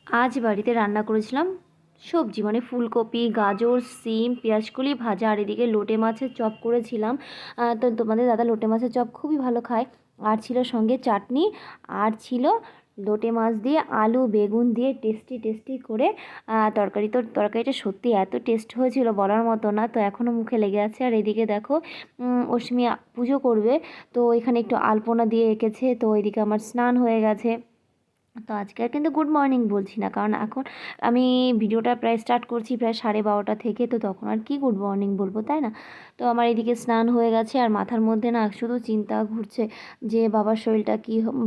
আজ বাড়িতে রান্না করেছিলাম সবজি, মানে ফুলকপি, গাজর, সিম, পেঁয়াজকলি ভাজা, আর এদিকে লোটে মাছের চপ করেছিলাম। তো তোমাদের দাদা লোটে মাছের চপ খুবই ভালো খায়। আর ছিল সঙ্গে চাটনি, আর ছিল লোটে মাছ দিয়ে আলু বেগুন দিয়ে টেস্টি টেস্টি করে তরকারি। তো তরকারিটা সত্যি এত টেস্ট হয়েছিল বলার মতো না, তো এখনও মুখে লেগে আছে। আর এদিকে দেখো অশ্মি পুজো করবে, তো এখানে একটু আলপনা দিয়ে এঁকেছে, তো এদিকে আমার স্নান হয়ে গেছে। তো আজকে আর কিন্তু গুড মর্নিং বলছি না, কারণ এখন আমি ভিডিওটা প্রায় স্টার্ট করছি প্রায় 12:30 থেকে, তো তখন আর কি গুড মর্নিং বলবো, তাই না? তো আমার এদিকে স্নান হয়ে গেছে, আর মাথার মধ্যে না শুধু চিন্তা ঘুরছে যে বাবার শরীরটা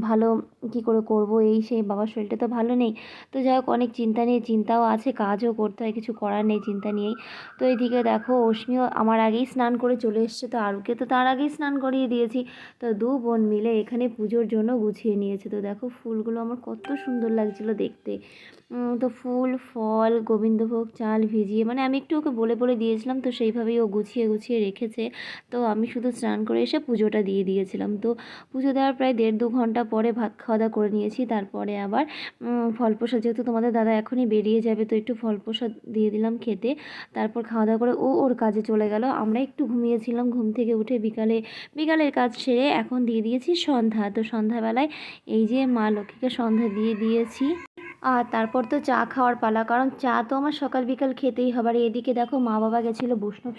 ভালো কি করে করব, এই সেই বাবার শরীরটা তো ভালো নেই। তো যাই হোক, অনেক চিন্তা নিয়ে, চিন্তাও আছে, কাজও করতে হয়, কিছু করার নেই চিন্তা নিয়েই। তো এইদিকে দেখো অশ্মিও আমার আগেই স্নান করে চলে এসছে, তো আরুকে তো তার আগেই স্নান করিয়ে দিয়েছি। তো দু বোন মিলে এখানে পুজোর জন্য গুছিয়ে নিয়েছে। তো দেখো ফুলগুলো আমার কত সুন্দর লাগছিল দেখতে। তো ফুল ফল গোবিন্দভোগ চাল ভিজিয়ে, মানে আমি একটু ওকে বলে বলে দিয়েছিলাম, তো সেইভাবেই ও গুছিয়ে গুছিয়ে রেখেছে। তো আমি শুধু স্নান করে এসে পুজোটা দিয়ে দিয়েছিলাম। তো পুজো দেওয়ার প্রায় 1.5 ঘন্টা পরে ভাত খাওয়া দাওয়া করে নিয়েছি। তারপরে আবার ফল প্রসাদ, যেহেতু তোমাদের দাদা এখনই বেরিয়ে যাবে, তো একটু ফল প্রসাদ দিয়ে দিলাম খেতে। তারপর খাওয়া দাওয়া করে ও ওর কাজে চলে গেল। আমরা একটু ঘুমিয়েছিলাম, ঘুম থেকে উঠে বিকালের কাজ সেরে এখন দিয়ে দিয়েছি সন্ধ্যা। তো সন্ধ্যাবেলায় এই যে মা লক্ষ্মীকে সন্ধ্যা দিয়ে দিয়েছি। আর তারপর তো চা খাওয়ার পালা, কারণ চা তো আমার সকাল বিকাল খেতেই হবে। আর এদিকে দেখো মা বাবা গেছিলো বৈষ্ণব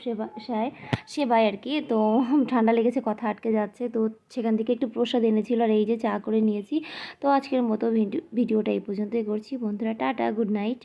সেবায় আর কি। তো ঠান্ডা লেগেছে, কথা আটকে যাচ্ছে, তো সেখান থেকে একটু প্রসাদ এনেছিল, আর এই যে চা করে নিয়েছি। তো আজকের মতো ভিডিওটা এই পর্যন্তই করছি বন্ধুরা, টাটা, গুড নাইট।